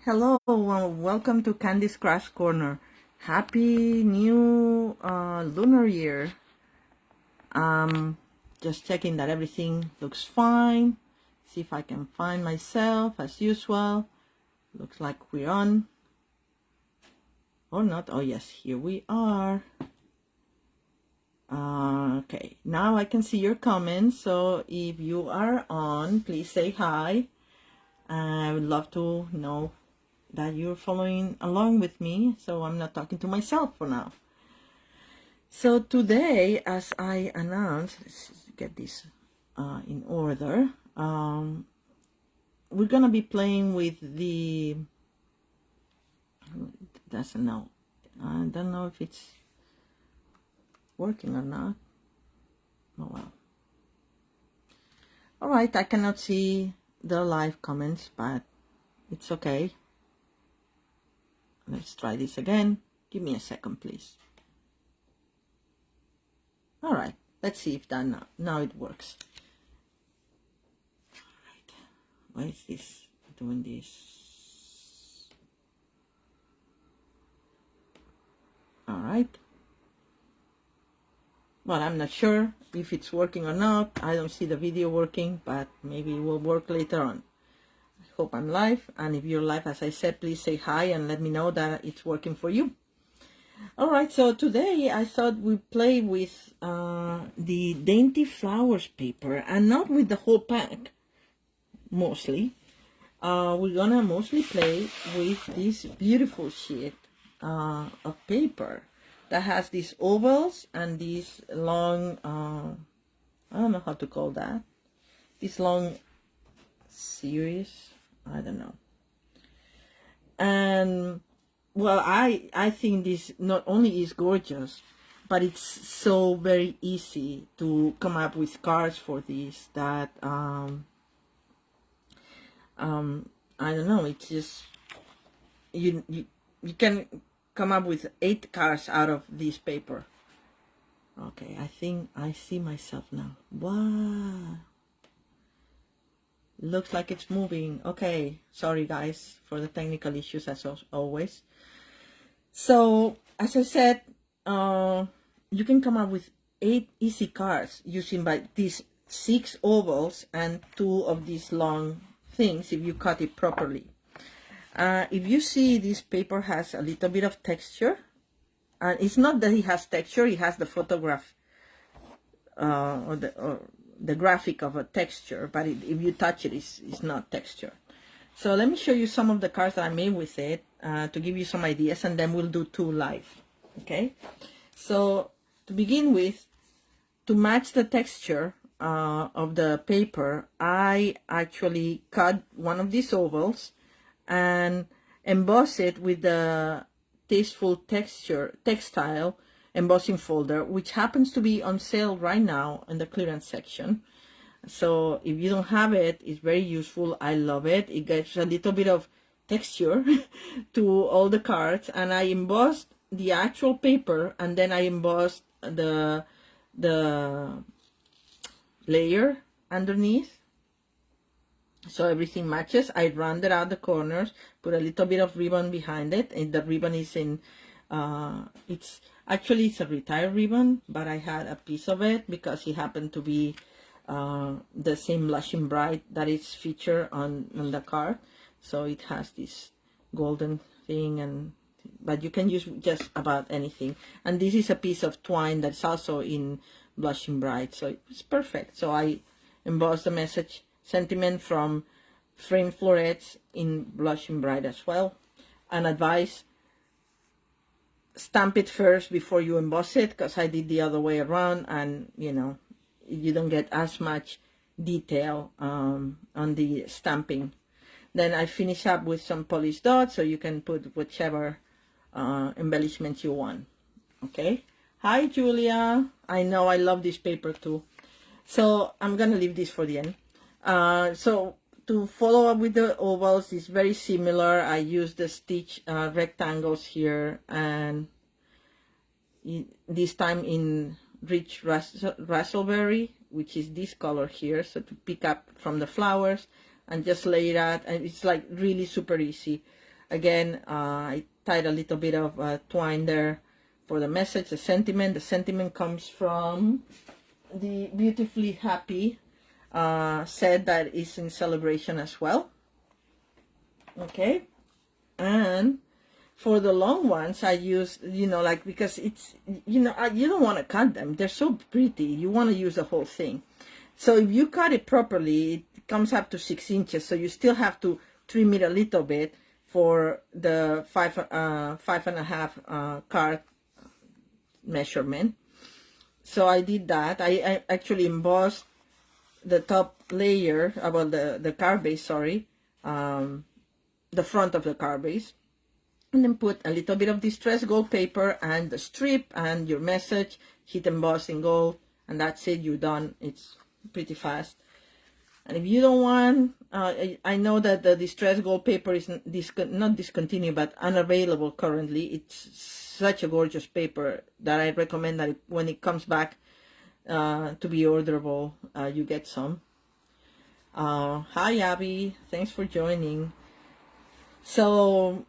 Hello, welcome to Candy's Crash Corner. Happy new lunar year. Just checking that everything looks fine. See if I can find myself as usual. Looks like we're on. Or not. Oh yes, here we are. Okay, now I can see your comments. So if you are on, please say hi. I would love to know that you're following along with me, so I'm not talking to myself for now. So today, as I announced, let's get this in order. We're gonna be playing with the. Doesn't know. I don't know if it's working or not. Oh well. All right, I cannot see the live comments, but it's okay. Let's try this again. Give me a second, please. All right, let's see if that now it works. All right, why is this doing this? All right. Well, I'm not sure if it's working or not. I don't see the video working, but maybe it will work later on. I hope I'm live, and if you're live, as I said, please say hi and let me know that it's working for you. All right, so today I thought we'd play with the Dainty Flowers paper, and not with the whole pack, mostly. We're gonna mostly play with this beautiful sheet of paper that has these ovals and these long, I don't know how to call that, this long series, I don't know. And well, I think this not only is gorgeous, but it's so very easy to come up with cards for this that I don't know, it's just you can come up with 8 cards out of this paper. Okay, I think I see myself now. Wow, looks like it's moving. Okay, sorry guys for the technical issues as always. So as I said, you can come up with 8 easy cards using by these 6 ovals and 2 of these long things if you cut it properly. If you see, this paper has a little bit of texture, and it's not that it has texture, it has the photograph or the graphic of a texture, but if you touch it, it's not texture. So let me show you some of the cards that I made with it to give you some ideas, and then we'll do 2 live. Okay, so to begin with, to match the texture of the paper, I actually cut one of these ovals and emboss it with the Tasteful Textile embossing folder, which happens to be on sale right now in the clearance section. So if you don't have it, it's very useful. I love it. It gives a little bit of texture to all the cards, and I embossed the actual paper, and then I embossed the layer underneath, so everything matches. I rounded out the corners, put a little bit of ribbon behind it, and the ribbon is in it's a retired ribbon, but I had a piece of it because it happened to be the same Blushing Bright that is featured on the card. So it has this golden thing, but you can use just about anything. And this is a piece of twine that's also in Blushing Bright, so it's perfect. So I embossed the message sentiment from framed florets in Blushing Bright as well, and advise stamp it first before you emboss it, because I did the other way around, and you know, you don't get as much detail on the stamping. Then I finish up with some polished dots, so you can put whichever embellishments you want. Okay, hi Julia, I know I love this paper too, so I'm gonna leave this for the end. So to follow up with the ovals is very similar. I use the stitch rectangles here, and this time in rich raspberry, which is this color here, so to pick up from the flowers and just lay it out, and it's like really super easy. again, I tied a little bit of twine there for the message, the sentiment. The sentiment comes from the Beautifully Happy set that is in Sale-A-Bration as well. Okay, and for the long ones, I use, you know, like, because it's, you know, you don't want to cut them. They're so pretty. You want to use the whole thing. So if you cut it properly, it comes up to 6 inches. So you still have to trim it a little bit for the 5.5 card measurement. So I did that. I actually embossed the top layer, about the card base, sorry, the front of the card base, and then put a little bit of distressed gold paper and the strip and your message, hit emboss in gold, and that's it. You're done. It's pretty fast. And if you don't want, I know that the distressed gold paper is not discontinued, but unavailable currently. It's such a gorgeous paper that I recommend that when it comes back to be orderable, you get some. Hi Abby, thanks for joining. So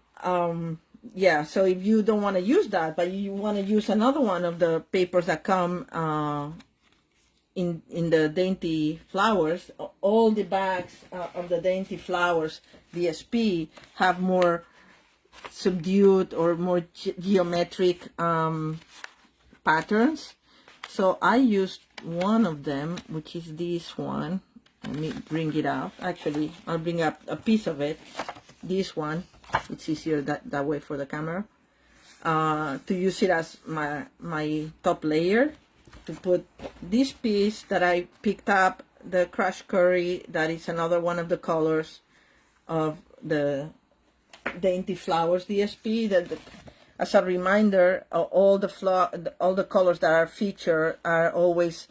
yeah, so if you don't want to use that, but you want to use another one of the papers that come in the Dainty Flowers, all the bags of the Dainty Flowers DSP have more subdued or more geometric patterns. So I used one of them, which is this one. Let me bring it out. Actually, I'll bring up a piece of it. This one, it's easier that way for the camera. To use it as my top layer. To put this piece that I picked up, the crushed curry, that is another one of the colors of the Dainty Flowers DSP. That, as a reminder, all the colors that are featured are always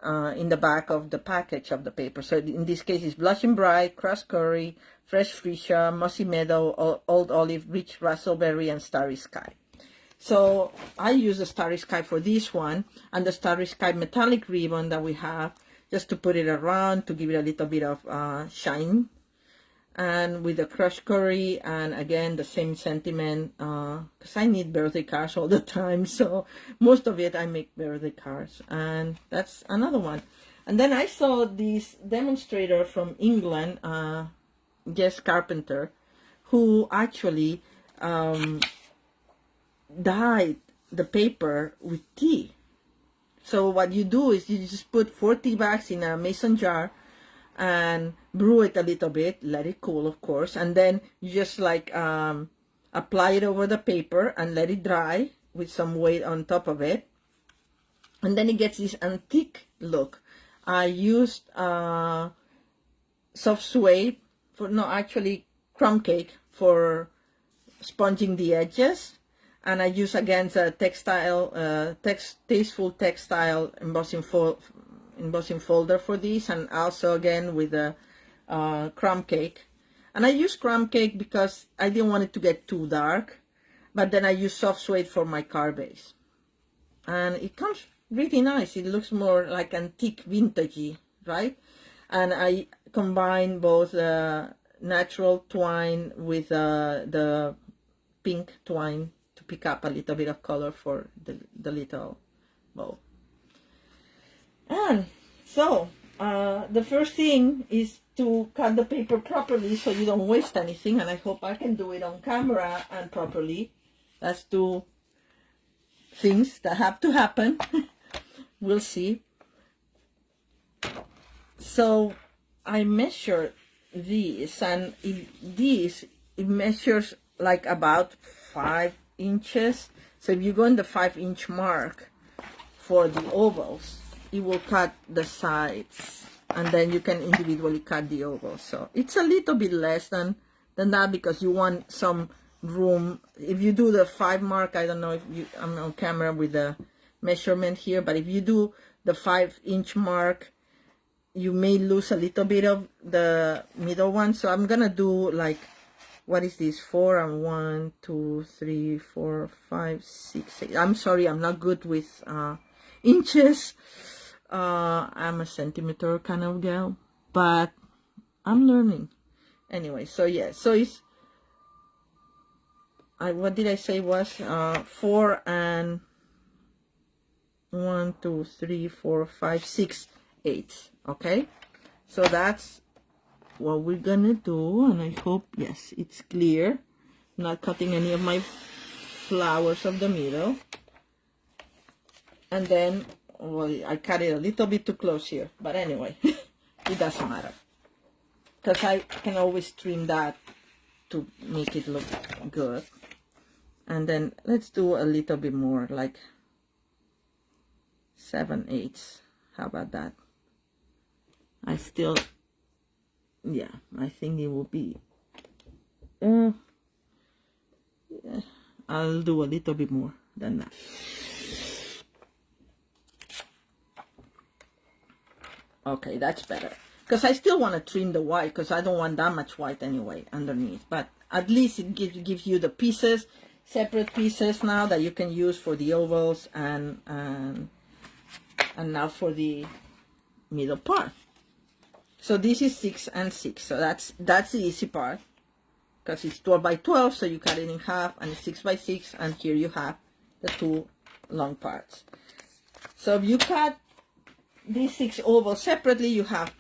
in the back of the package of the paper. So in this case, it's Blushing Bright, Crushed Curry, Fresh Freesia, Mossy Meadow, Old Olive, Rich Raspberry, and Starry Sky. So I use the Starry Sky for this one, and the Starry Sky metallic ribbon that we have, just to put it around, to give it a little bit of shine. And with the crushed curry, and again the same sentiment, because I need birthday cards all the time, so most of it I make birthday cards, and that's another one. And then I saw this demonstrator from England, Jess Carpenter, who actually dyed the paper with tea. So what you do is you just put 4 tea bags in a mason jar and brew it a little bit, let it cool, of course, and then you just like apply it over the paper and let it dry with some weight on top of it, and then it gets this antique look. I used soft suede for, no, actually crumb cake for sponging the edges, and I use again the textile, tasteful textile embossing folder for this, and also again with the crumb cake. And I use crumb cake because I didn't want it to get too dark, but then I use soft suede for my card base, and it comes really nice. It looks more like antique, vintagey, right? And I combine both natural twine with the pink twine to pick up a little bit of color for the little bow. And so the first thing is to cut the paper properly so you don't waste anything, and I hope I can do it on camera and properly. That's 2 things that have to happen. We'll see. So I measured this, and it measures like about 5 inches. So if you go in the 5-inch mark for the ovals, it will cut the sides, and then you can individually cut the ovals. So it's a little bit less than that, because you want some room. If you do the 5 mark, I don't know if I'm on camera with the measurement here, but if you do the 5-inch mark, you may lose a little bit of the middle one. So I'm gonna do like, what is this, 4 and 1, 2, 3, 4, 5, 6, 8. I'm sorry, I'm not good with inches. I'm a centimeter kind of girl, but I'm learning anyway. So yeah, so it's what did I say was 4 and 1, 2, 3, 4, 5, 6 eighths. Okay, so that's what we're gonna do, and I hope, yes, it's clear. Not cutting any of my flowers of the middle. And then, well, I cut it a little bit too close here, but anyway, it doesn't matter, because I can always trim that to make it look good. And then let's do a little bit more, like 7/8. How about that? I still, yeah, I think it will be, yeah, I'll do a little bit more than that. Okay, that's better. Because I still want to trim the white, because I don't want that much white anyway underneath. But at least it gives you the pieces, separate pieces now that you can use for the ovals and now for the middle part. So this is 6 and 6. So that's the easy part, because it's 12 by 12. So you cut it in half, and it's 6 by 6. And here you have the 2 long parts. So if you cut these 6 ovals separately, you have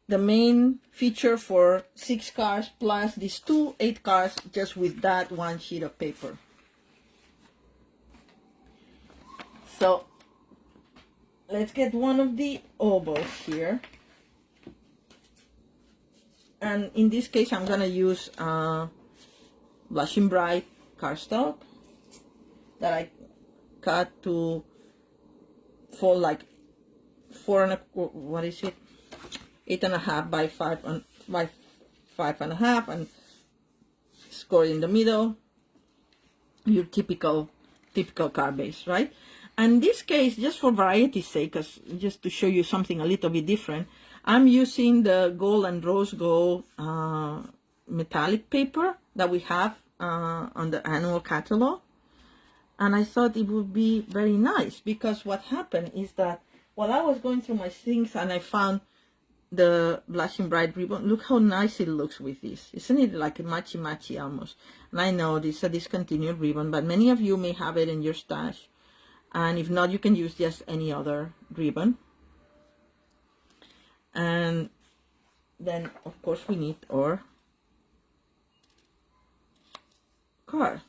the main feature for 6 cards plus these 2 8 cards just with that one sheet of paper. So let's get one of the ovals here, and in this case I'm gonna use Blushing Bright cardstock that I cut to fold like 4 and a, what is it, 8.5 by 5 by 5.5, and score in the middle, your typical card base, right? And in this case, just for variety's sake, just to show you something a little bit different, I'm using the gold and rose gold metallic paper that we have on the annual catalog. And I thought it would be very nice, because what happened is that while I was going through my things and I found the Blushing Bright ribbon, look how nice it looks with this. Isn't it like a matchy-matchy almost? And I know this is a discontinued ribbon, but many of you may have it in your stash. And if not, you can use just any other ribbon. And then, of course, we need our card.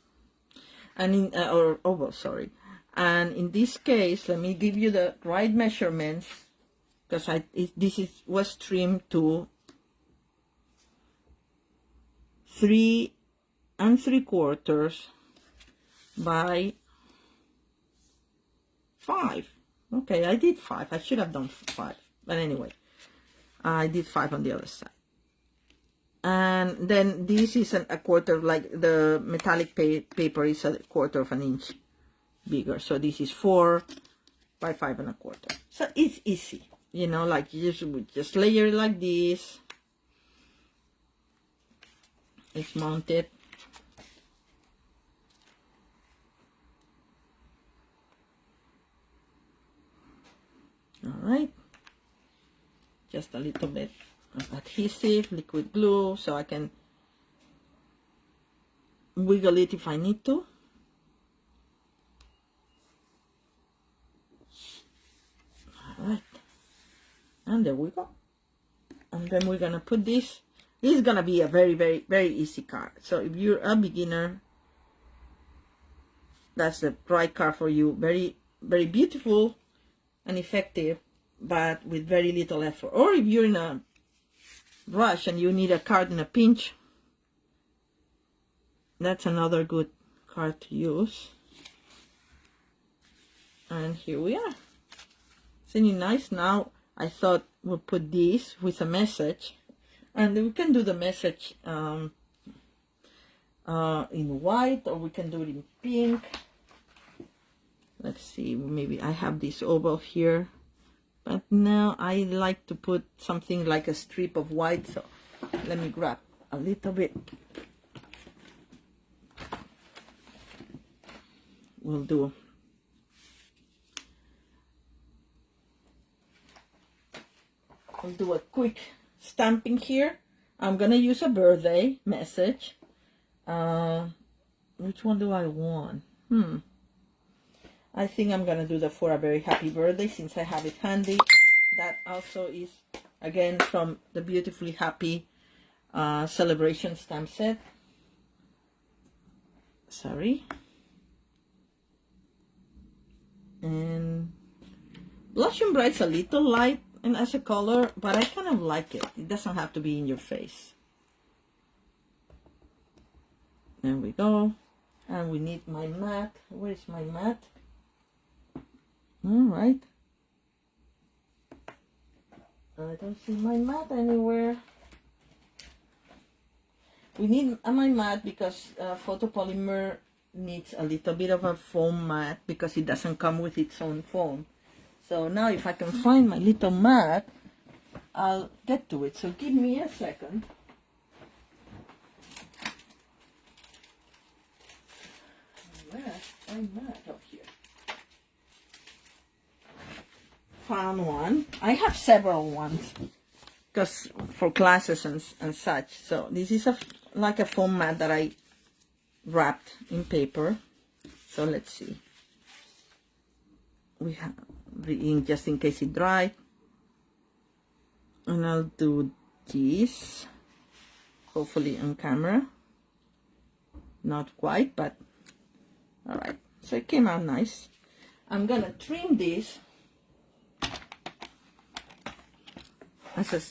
And in or oval, sorry. And in this case, let me give you the right measurements, because this was trimmed to 3 3/4 by 5. Okay, I did 5. I should have done 5, but anyway, I did 5 on the other side. And then this is a quarter, like the metallic paper is a 1/4 of an inch bigger. So this is 4 by 5 1/4. So it's easy, you know, like you just layer it like this. It's mounted. All right. Just a little bit of adhesive, liquid glue, so I can wiggle it if I need to. All right, and there we go. And then we're gonna put this. This is gonna be a very, very, very easy card. So if you're a beginner, that's the right card for you. Very, very beautiful and effective, but with very little effort. Or if you're in a rush and you need a card in a pinch, that's another good card to use. And here we are. Isn't it nice? Now I thought we'll put this with a message, and we can do the message in white, or we can do it in pink. Let's see, maybe I have this oval here, but now I like to put something like a strip of white. So let me grab a little bit. We'll do a quick stamping here. I'm gonna use a birthday message, which one do I want? I think I'm gonna do the For a Very Happy Birthday since I have it handy. That also is again from the Beautifully Happy Sale-A-Bration stamp set. Sorry. And Blush and Bright's a little light and as a color, but I kind of like it. It doesn't have to be in your face. There we go. And we need my mat. Where is my mat? All right. I don't see my mat anywhere. We need my mat because photopolymer needs a little bit of a foam mat because it doesn't come with its own foam. So now if I can find my little mat, I'll get to it. So give me a second. Where's my mat up here? Found one. I have several ones because for classes and such. So this is like a foam mat that I wrapped in paper. So let's see. We have the ink just in case it dry. And I'll do this. Hopefully on camera. Not quite, but all right. So it came out nice. I'm gonna trim this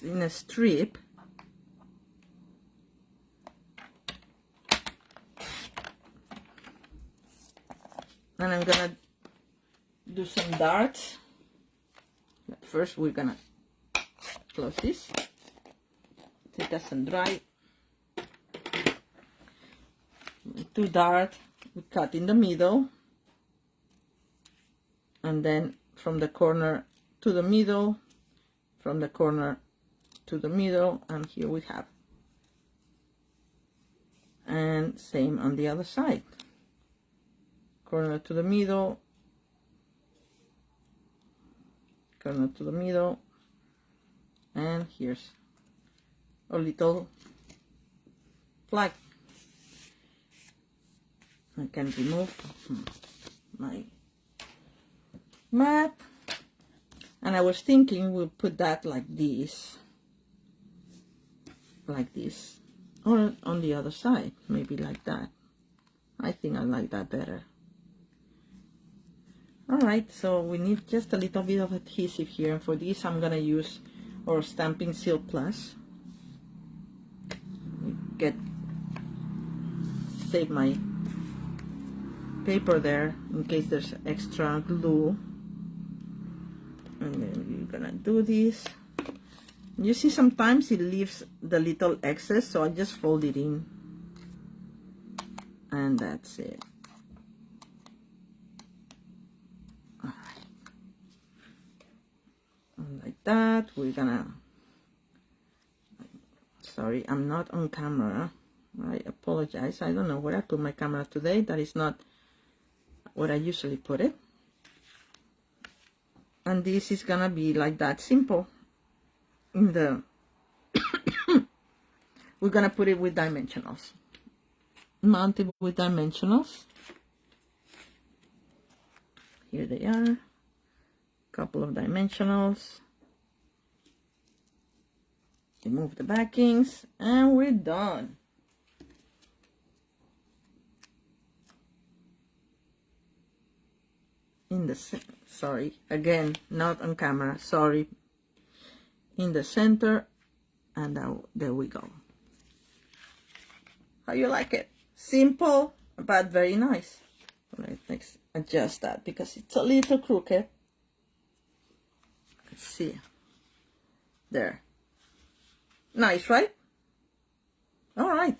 in a strip. And I'm gonna do some darts. But first we're gonna close this so it doesn't dry. To dart, we cut in the middle, and then from the corner to the middle, from the corner to the middle, and here we have. And same on the other side. Corner to the middle, corner to the middle, and here's a little flag. I can remove my mat, and I was thinking we'll put that like this, or on the other side, maybe like that. I think I like that better. Alright, so we need just a little bit of adhesive here, and for this I'm gonna use our Stamping Seal Plus. Save my paper there in case there's extra glue. And then we're gonna do this. You see sometimes it leaves the little excess, so I just fold it in. And that's it. And like that, we're gonna, sorry, I'm not on camera. I apologize. I don't know where I put my camera today. That is not where I usually put it. And this is gonna be like that simple. In the we're gonna put it with dimensionals. Mount it with dimensionals. Here they are. Couple of dimensionals. Remove the backings, and we're done. In the sorry, again, not on camera, sorry. In the center, and now there we go. How you like it? Simple but very nice. All right, let's adjust that because it's a little crooked. Let's see. There. Nice, right? All right.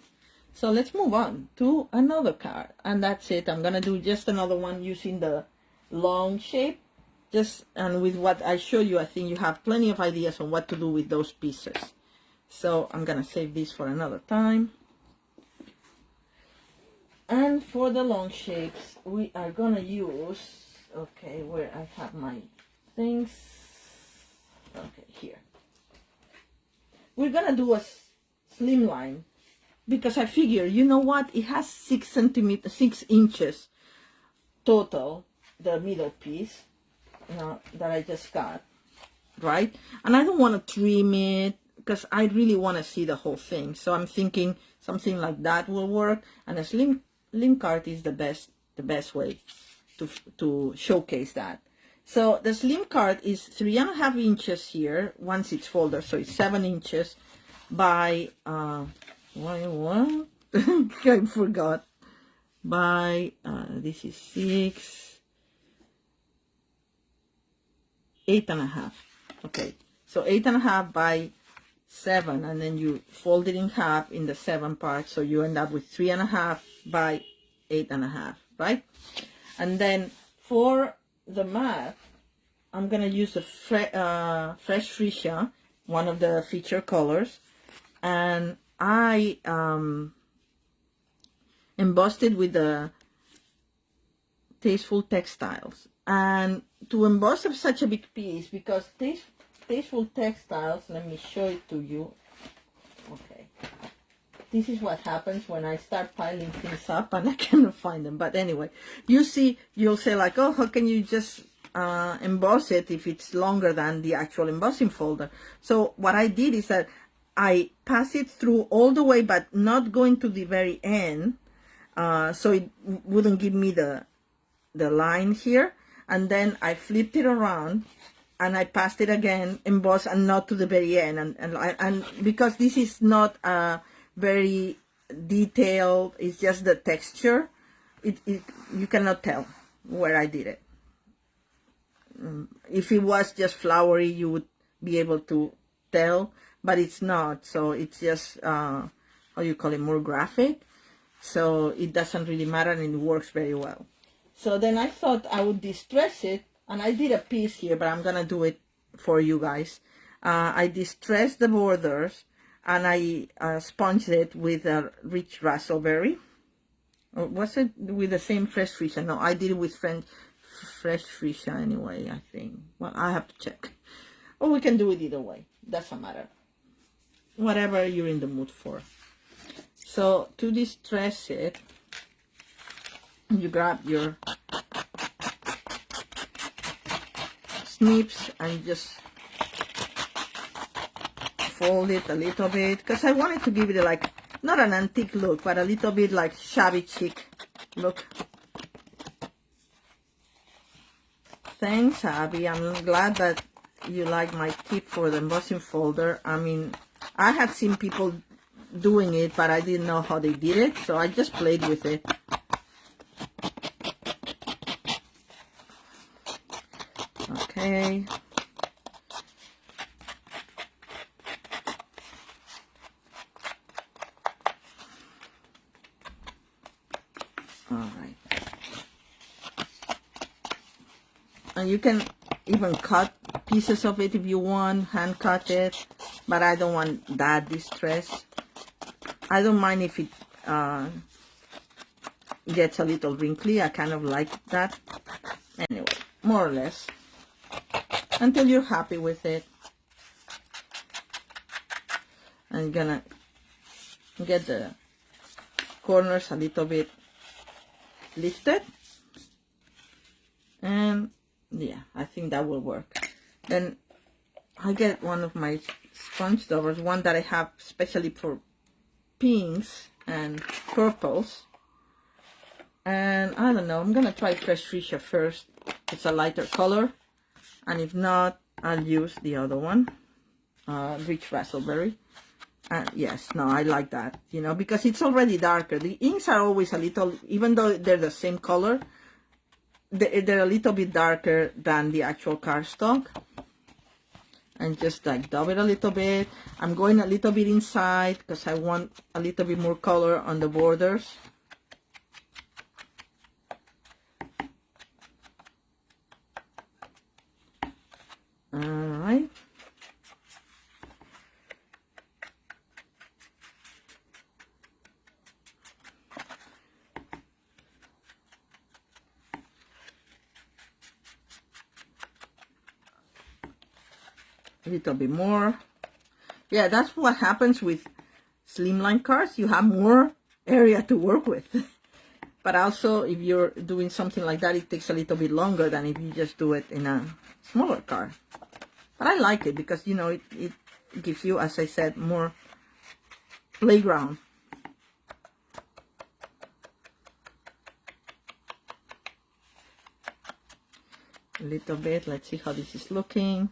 So let's move on to another card, and that's it. I'm gonna do just another one using the long shape. And with what I show you, I think you have plenty of ideas on what to do with those pieces. So I'm gonna save this for another time. And for the long shapes, we are gonna use, okay, where I have my things. Okay, here. We're gonna do a slimline because I figure, you know what, it has 6 inches total, the middle piece, that I just got, right? And I don't want to trim it because I really want to see the whole thing. So I'm thinking something like that will work, and a slim card is the best way to showcase that. So the slim card is 3.5 inches here once it's folded, so it's 7 inches by what? I forgot. By this is 6, 8.5. Okay, so 8.5 by 7, and then you fold it in half in the 7 parts, so you end up with 3.5 by 8.5, right? And then for the mat, I'm gonna use a fresh fuchsia, one of the feature colors, and I embossed it with the Tasteful Textiles. And to emboss such a big piece, because Tasteful Textiles, let me show it to you. Okay, this is what happens when I start piling things up and I cannot find them. But anyway, you see, you'll say like, oh, how can you just emboss it if it's longer than the actual embossing folder? So what I did is that I pass it through all the way, but not going to the very end, so it wouldn't give me the line here. And then I flipped it around and I passed it again, embossed, and not to the very end. And because this is not very detailed, it's just the texture, you cannot tell where I did it. If it was just flowery, you would be able to tell, but it's not. So it's just, how you call it, more graphic. So it doesn't really matter, and it works very well. So then I thought I would distress it, and I did a piece here, but I'm gonna do it for you guys. I distressed the borders, and I sponged it with a rich raspberry. Or was it with the same fresh fuchsia? No, I did it with fresh fuchsia anyway, I think. Well, I have to check. Or we can do it either way. Doesn't matter. Whatever you're in the mood for. So to distress it, you grab your snips and just fold it a little bit, because I wanted to give it like, not an antique look, but a little bit like shabby chic look. Thanks, Abby. I'm glad that you like my tip for the embossing folder. I mean, I had seen people doing it, but I didn't know how they did it, so I just played with it. Okay. All right. And you can even cut pieces of it if you want, hand cut it, but I don't want that distress. I don't mind if it gets a little wrinkly. I kind of like that. Anyway, more or less, until you're happy with it. I'm gonna get the corners a little bit lifted, and yeah, I think that will work. Then I get one of my sponge daubers, one that I have specially for pinks and purples, and I don't know, I'm gonna try fresh fuchsia first. It's a lighter color, and if not, I'll use the other one, rich raspberry. Yes, no, I like that, you know, because it's already darker. The inks are always a little, even though they're the same color, they're a little bit darker than the actual cardstock. And just like dab it a little bit. I'm going a little bit inside because I want a little bit more color on the borders. All right. A little bit more. Yeah, that's what happens with slimline cards, you have more area to work with. But also, if you're doing something like that, it takes a little bit longer than if you just do it in a smaller card. But I like it because, you know, it gives you, as I said, more playground. A little bit. Let's see how this is looking.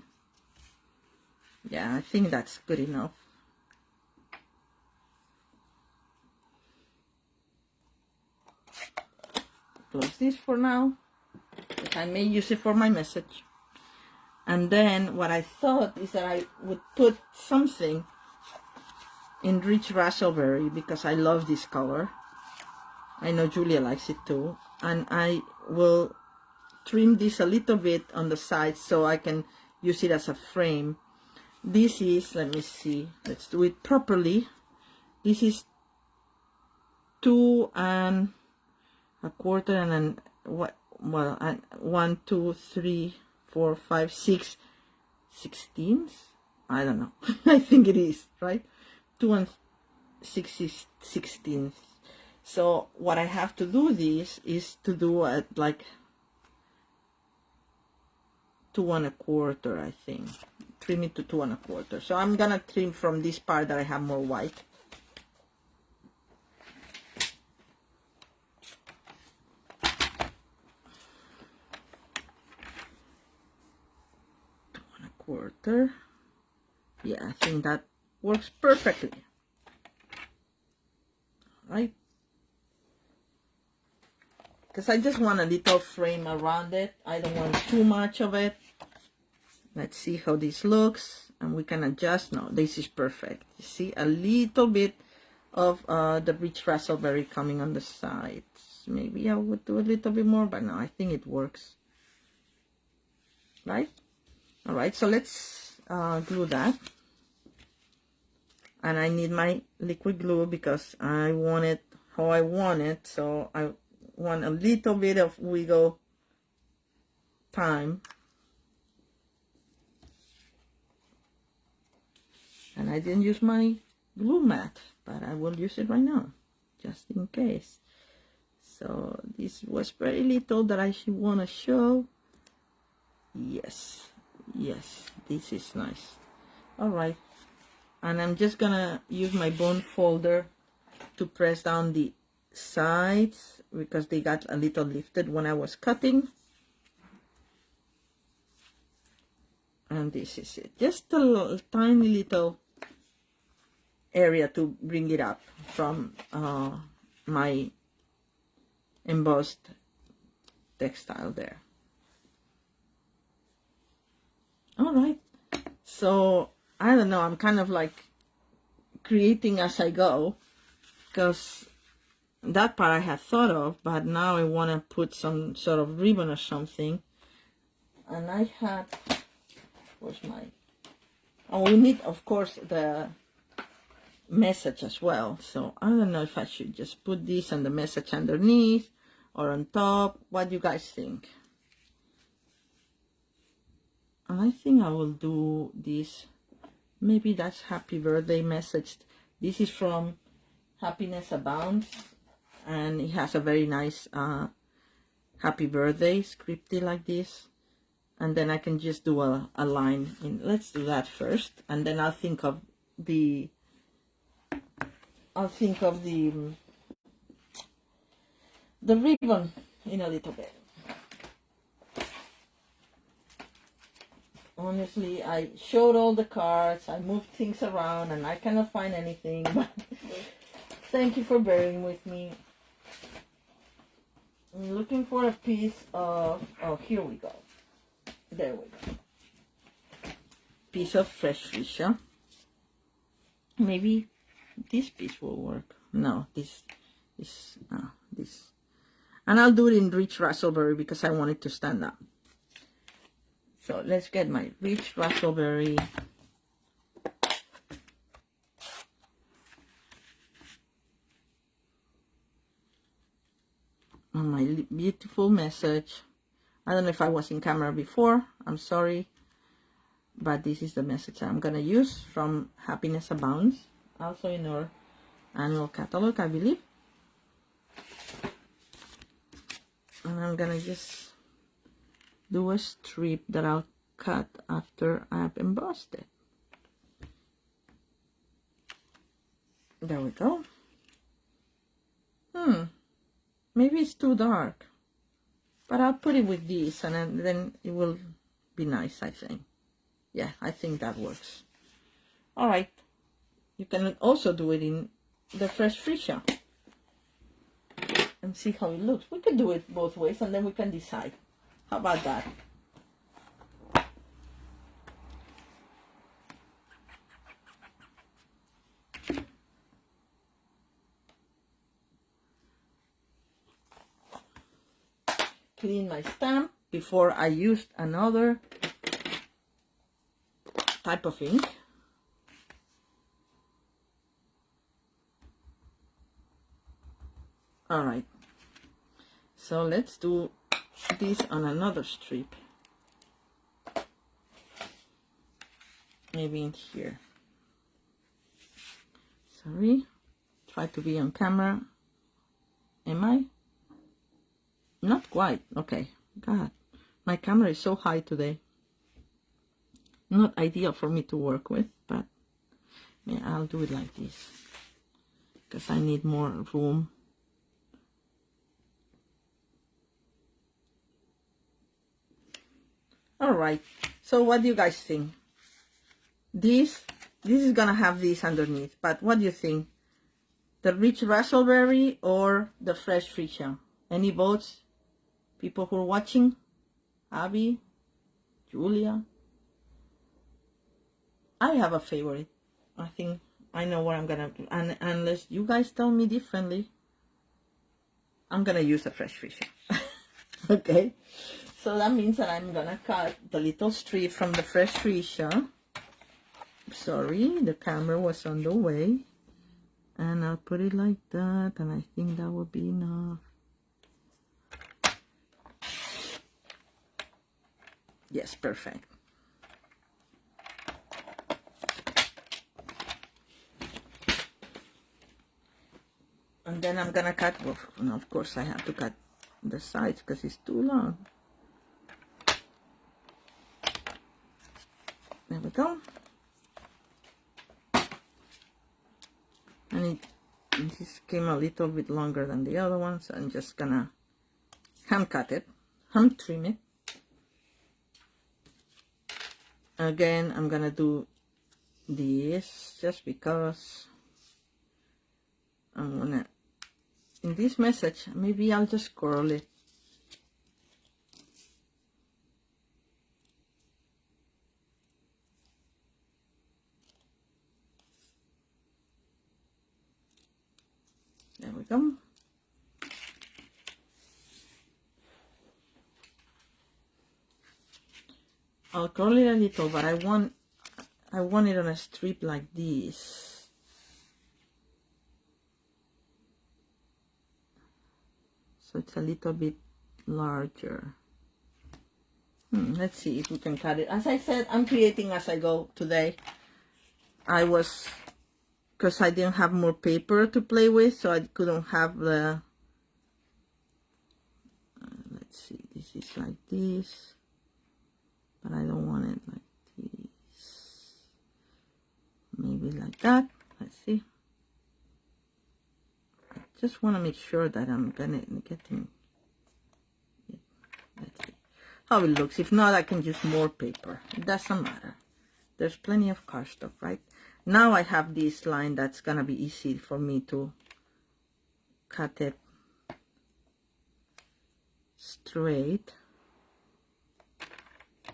Yeah, I think that's good enough. Close this for now, because I may use it for my message. And then what I thought is that I would put something in rich raspberry because I love this color. I know Julia likes it too. And I will trim this a little bit on the sides so I can use it as a frame. This is, let me see, let's do it properly. This is 2 1/4 and then what? Well, 1, 2, 3, 4, 5, 6 16ths. I don't know. I think it is right. 2 6 16ths. So what I have to do this is to do it like 2 1/4. I think trim it to 2 1/4. So I'm gonna trim from this part that I have more white. Quarter. Yeah, I think that works perfectly. Right? Because I just want a little frame around it. I don't want too much of it. Let's see how this looks. And we can adjust. No, this is perfect. You see a little bit of the rich raspberry coming on the sides. Maybe I would do a little bit more, but no, I think it works. Right? All right, so let's glue that. And I need my liquid glue because I want it how I want it. So I want a little bit of wiggle time. And I didn't use my glue mat, but I will use it right now, just in case. So this was very little that I should want to show. Yes. Yes, this is nice. All right, and I'm just gonna use my bone folder to press down the sides because they got a little lifted when I was cutting. And this is it, just a little, tiny little area to bring it up from my embossed textile there. All right, so I don't know, I'm kind of like creating as I go because that part I had thought of, but now I want to put some sort of ribbon or something. And I had, where's my, oh, we need of course the message as well. So I don't know if I should just put this and the message underneath or on top. What do you guys think? And I think I will do this. Maybe that's happy birthday message. This is from Happiness Abounds. And it has a very nice happy birthday scripted like this. And then I can just do a line in. Let's do that first. And then I'll think of the ribbon in a little bit. Honestly, I showed all the cards, I moved things around, and I cannot find anything, but thank you for bearing with me. I'm looking for a piece of, oh, here we go. There we go. Piece of fresh freesia. Maybe this piece will work. No, this. And I'll do it in rich raspberry because I want it to stand up. So let's get my rich raspberry. On my beautiful message. I don't know if I was in camera before. I'm sorry. But this is the message I'm going to use from Happiness Abounds. Also in our annual catalog, I believe. And I'm gonna just do a strip that I'll cut after I've embossed it. There we go. Maybe it's too dark, but I'll put it with this, and then it will be nice, I think. Yeah, I think that works. All right, you can also do it in the fresh freesia and see how it looks. We could do it both ways, and then we can decide. How about that? Clean my stamp before I used another type of ink. All right, so let's do this on another strip, maybe in here. Sorry, try to be on camera. Am I? Not quite. Okay. God, my camera is so high today. Not ideal for me to work with, but yeah, I'll do it like this because I need more room. All right. So what do you guys think? This is gonna have this underneath, but what do you think? The rich raspberry or the fresh freesia? Any votes? People who are watching? Abby? Julia? I have a favorite. I think I know what I'm gonna do. And unless you guys tell me differently, I'm gonna use the fresh freesia. Okay? So that means that I'm gonna cut the little strip from the fresh freesia. Sorry, the camera was on the way. And I'll put it like that, and I think that will be enough. Yes, perfect. And then I'm gonna cut, well, of course I have to cut the sides because it's too long. There we go. And this came a little bit longer than the other one, so I'm just gonna hand cut it, hand trim it. Again, I'm gonna do this just because I'm gonna, in this message, maybe I'll just curl it. There we go. I'll curl it a little, but I want it on a strip like this. So it's a little bit larger. Let's see if we can cut it. As I said, I'm creating as I go today. Because I didn't have more paper to play with, so I couldn't have the, let's see, this is like this. But I don't want it like this. Maybe like that. Let's see. I just want to make sure that I'm getting it. Let's see how it looks. If not, I can use more paper. It doesn't matter. There's plenty of cardstock, right? Now I have this line that's gonna be easy for me to cut it straight.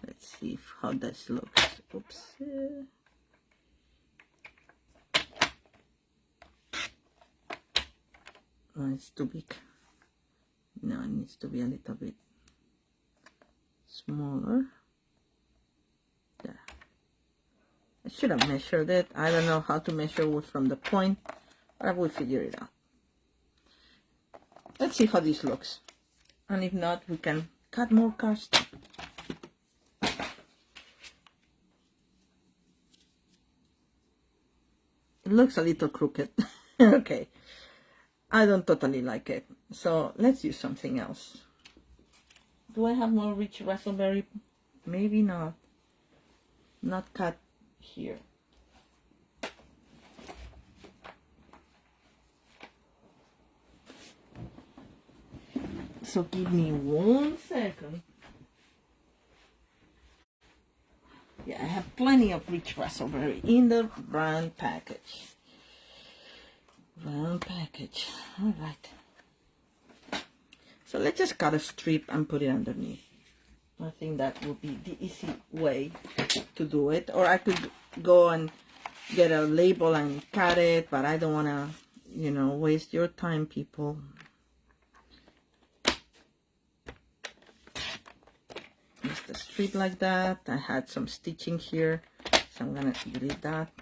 Let's see how this looks. Oops. Oh, it's too big. No, it needs to be a little bit smaller. There. I should have measured it. I don't know how to measure from the point, but I will figure it out. Let's see how this looks. And if not, we can cut more cardstock. It looks a little crooked. Okay, I don't totally like it, so let's use something else. Do I have more rich raspberry? Maybe not. Not cut here. So give me 1 second. Yeah, I have plenty of rich raspberry in the brown package. Brown package. All right. So let's just cut a strip and put it underneath. I think that would be the easy way to do it. Or I could go and get a label and cut it, but I don't want to, you know, waste your time, people. Just a strip like that. I had some stitching here, so I'm gonna delete that.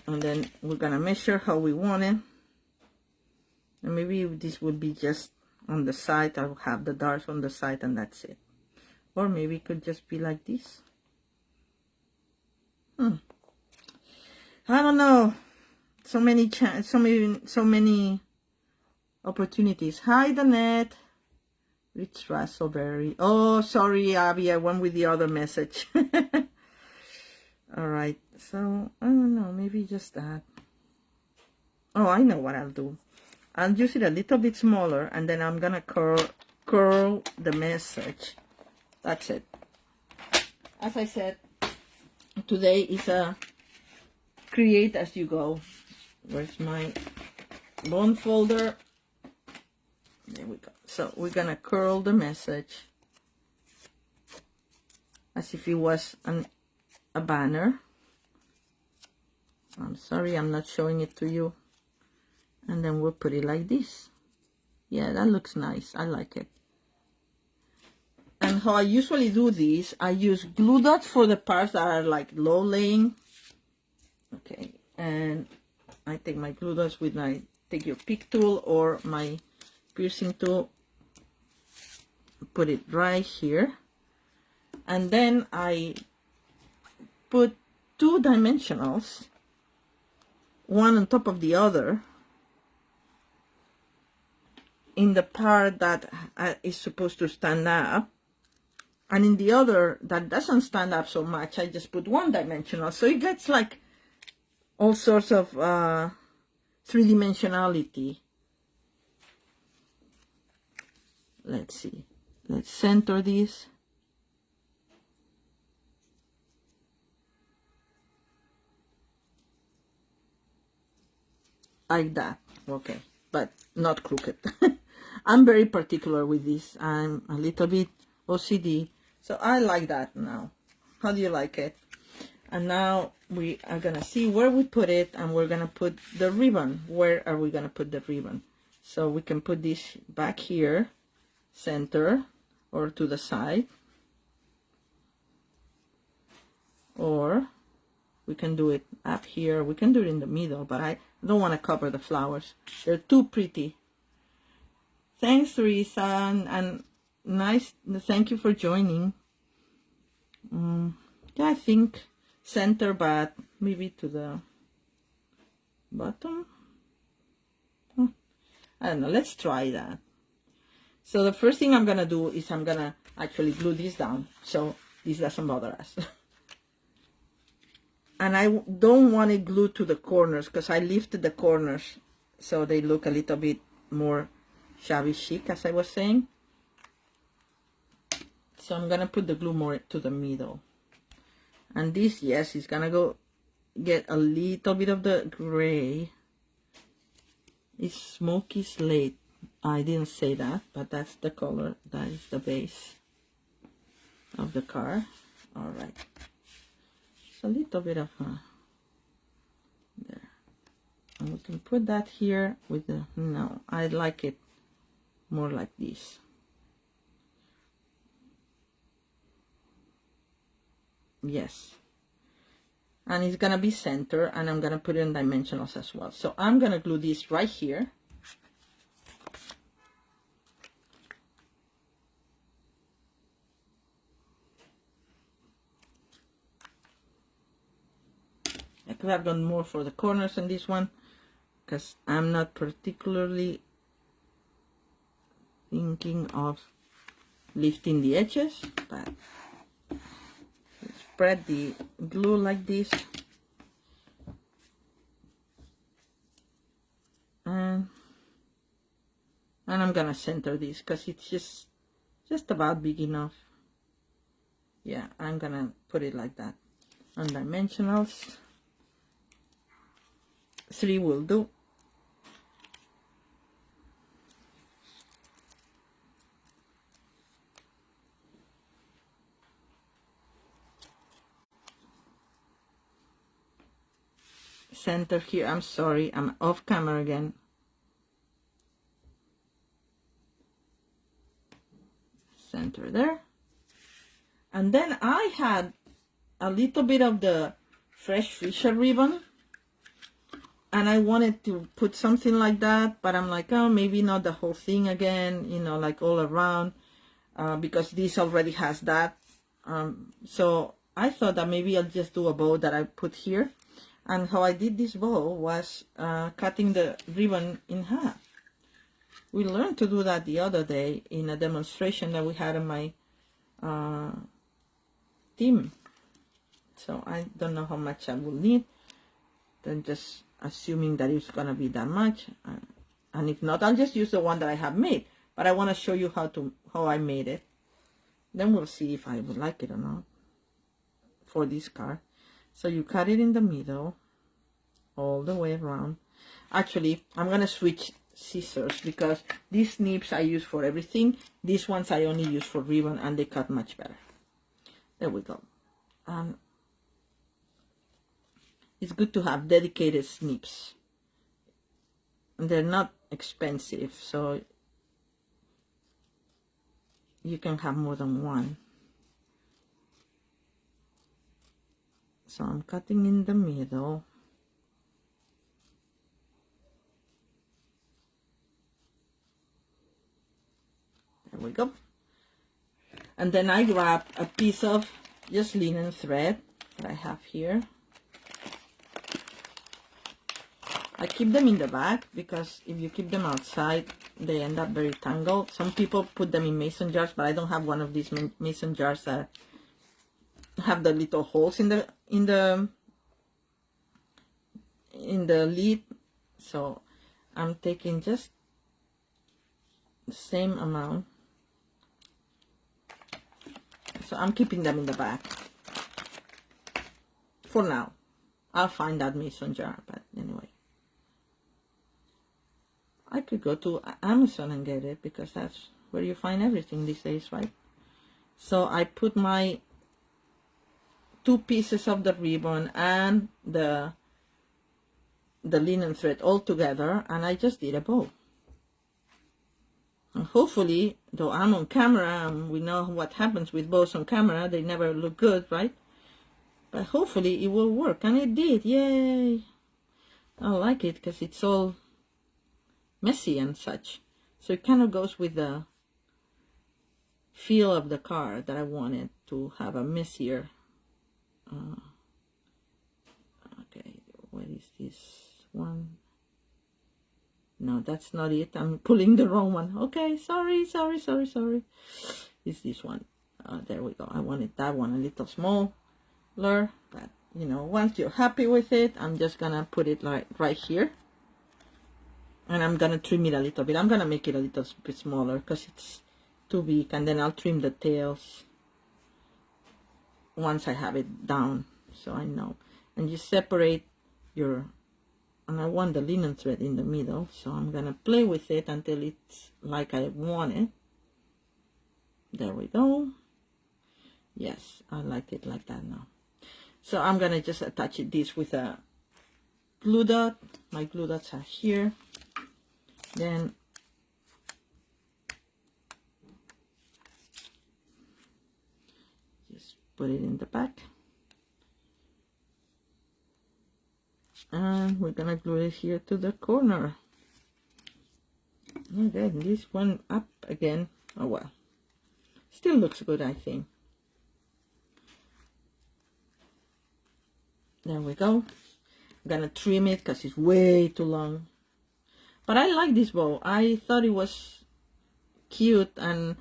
And then we're gonna measure how we want it. And maybe this would be just on the side. I'll have the darts on the side and that's it. Or maybe it could just be like this. I don't know. So many opportunities. Hi, Danette. Rich raspberry. Oh, sorry, Abby. I went with the other message. All right. So I don't know. Maybe just that. Oh, I know what I'll do. I'll use it a little bit smaller, and then I'm gonna curl the message. That's it. As I said, today is a create as you go. Where's my bond folder? There we go. So we're gonna curl the message as if it was a banner. I'm sorry, I'm not showing it to you. And then we'll put it like this. Yeah, that looks nice. I like it. And how I usually do this, I use glue dots for the parts that are like low laying. Okay, and I take my glue dots with my, take your pick tool or my piercing tool, put it right here, and then I put 2 dimensionals, one on top of the other, in the part that is supposed to stand up, and in the other that doesn't stand up so much, I just put 1 dimensional, so it gets like all sorts of 3-dimensionality. Let's see. Let's center this. Like that. Okay. But not crooked. I'm very particular with this. I'm a little bit OCD. So I like that now. How do you like it? And now we are going to see where we put it, and we're going to put the ribbon. Where are we going to put the ribbon? So we can put this back here, center, or to the side. Or we can do it up here. We can do it in the middle, but I don't want to cover the flowers. They're too pretty. Thanks, Teresa, and nice. Thank you for joining. Yeah, I think center, but maybe to the bottom. I don't know. Let's try that. So the first thing I'm gonna do is I'm gonna actually glue this down so this doesn't bother us. And I don't want it glued to the corners because I lifted the corners so they look a little bit more shabby chic, as I was saying. So I'm gonna put the glue more to the middle. And this, yes, is gonna go get a little bit of the gray. It's smoky slate. I didn't say that, but that's the color. That is the base of the car. All right. It's a little bit of there. And we can put that here with the, no, I like it more like this. Yes. And it's gonna be center, and I'm gonna put it in dimensionals as well. So I'm gonna glue this right here. could have done more for the corners on this one, because I'm not particularly thinking of lifting the edges, but spread the glue like this, and I'm gonna center this because it's just about big enough. Yeah, I'm gonna put it like that. On dimensionals, 3 will do. Center here. I'm sorry, I'm off camera again. Center there. And then I had a little bit of the fresh Fisher ribbon, and I wanted to put something like that, but I'm like, oh, maybe not the whole thing again, you know, like all around, because this already has that. So I thought that maybe I'll just do a bow that I put here. And how I did this bow was cutting the ribbon in half. We learned to do that the other day in a demonstration that we had on my team. So I don't know how much I will need. Then just assuming that it's gonna be that much, and if not, I'll just use the one that I have made. But I want to show you how I made it. Then we'll see if I would like it or not for this card. So you cut it in the middle, all the way around. Actually, I'm gonna switch scissors because these nibs I use for everything. These ones I only use for ribbon, and they cut much better. There we go. It's good to have dedicated snips. They're not expensive, so you can have more than one. So I'm cutting in the middle. There we go. And then I grab a piece of just linen thread that I have here. I keep them in the back because if you keep them outside, they end up very tangled. Some people put them in mason jars, but I don't have one of these mason jars that have the little holes in the lid. So I'm taking just the same amount. So I'm keeping them in the back for now. I'll find that mason jar, but anyway. I could go to Amazon and get it because that's where you find everything these days, right? So I put my 2 pieces of the ribbon and the linen thread all together, and I just did a bow. And hopefully, though I'm on camera, and we know what happens with bows on camera, they never look good, right? But hopefully it will work, and it did. Yay! I like it because it's all messy and such, so it kind of goes with the feel of the card that I wanted to have a messier. Okay, what is this one? No, that's not it. I'm pulling the wrong one. Okay, sorry. It's this one. There we go. I wanted that one a little smaller, but you know, once you're happy with it, I'm just gonna put it like right here. And I'm gonna trim it a little bit. I'm gonna make it a little bit smaller because it's too big, and then I'll trim the tails once I have it down, so I know. And you separate your, and I want the linen thread in the middle, so I'm gonna play with it until it's like I want it. There we go. Yes, I like it like that now. So I'm gonna just attach this with a glue dot. My glue dots are here. Then just put it in the back, and we're gonna glue it here to the corner. And then this one up again. Oh well, still looks good, I think. There we go. gonna trim it because it's way too long. But I like this bow. I thought it was cute, and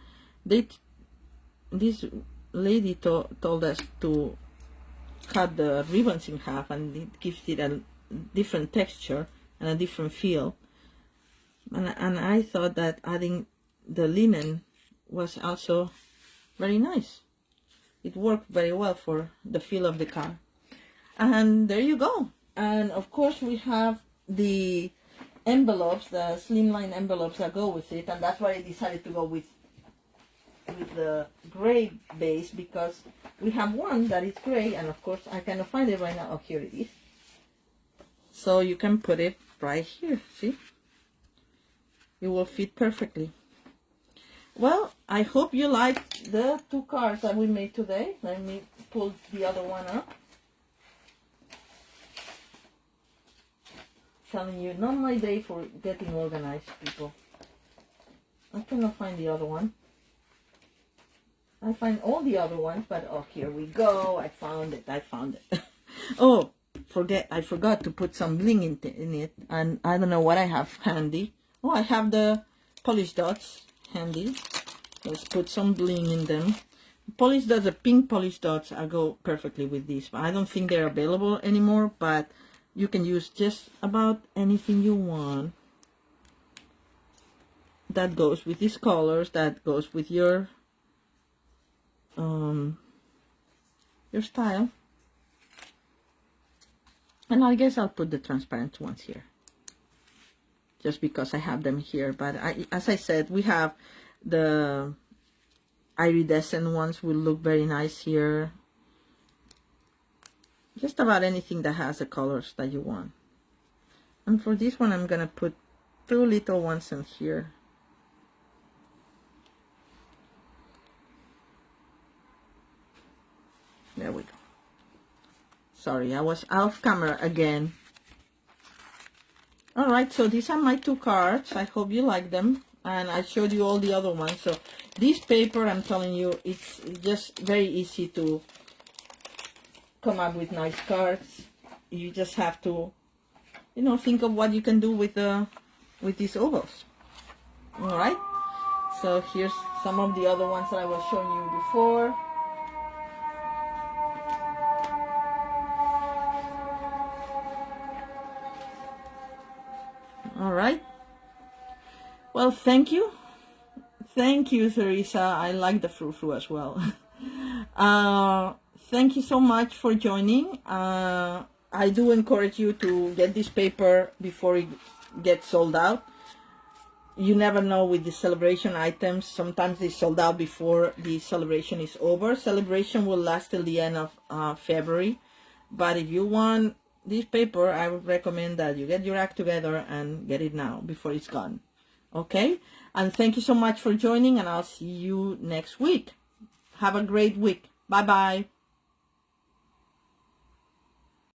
this lady told us to cut the ribbons in half, and it gives it a different texture and a different feel. And I thought that adding the linen was also very nice. It worked very well for the feel of the car. And there you go. And of course we have the envelopes, the slimline envelopes that go with it, and that's why I decided to go with the gray base, because we have one that is gray, and of course I cannot find it right now. Oh, here it is. So you can put it right here, see? It will fit perfectly. Well, I hope you liked the 2 cards that we made today. Let me pull the other one up. Telling you, not my day for getting organized, people. I cannot find the other one. I find all the other ones, but oh, here we go. I found it. Oh, I forgot to put some bling in it, and I don't know what I have handy. Oh, I have the polish dots handy. Let's put some bling in them. Polish dots, the pink polish dots, go perfectly with these. But I don't think they're available anymore, but you can use just about anything you want. That goes with these colors, that goes with your style. And I guess I'll put the transparent ones here, just because I have them here. But as I said, we have the iridescent ones will look very nice here. Just about anything that has the colors that you want. And for this one, I'm gonna put 2 little ones in here. There we go. Sorry, I was off camera again. Alright, so these are my 2 cards. I hope you like them. And I showed you all the other ones. So this paper, I'm telling you, it's just very easy to come up with nice cards. You just have to, you know, think of what you can do with these ovals. Alright, so here's some of the other ones that I was showing you before. Alright, well, thank you, Teresa. I like the frou-frou as well. Thank you so much for joining. I do encourage you to get this paper before it gets sold out. You never know with the celebration items. Sometimes they sold out before the celebration is over. Celebration will last till the end of February. But if you want this paper, I would recommend that you get your act together and get it now before it's gone. Okay? And thank you so much for joining, and I'll see you next week. Have a great week. Bye-bye.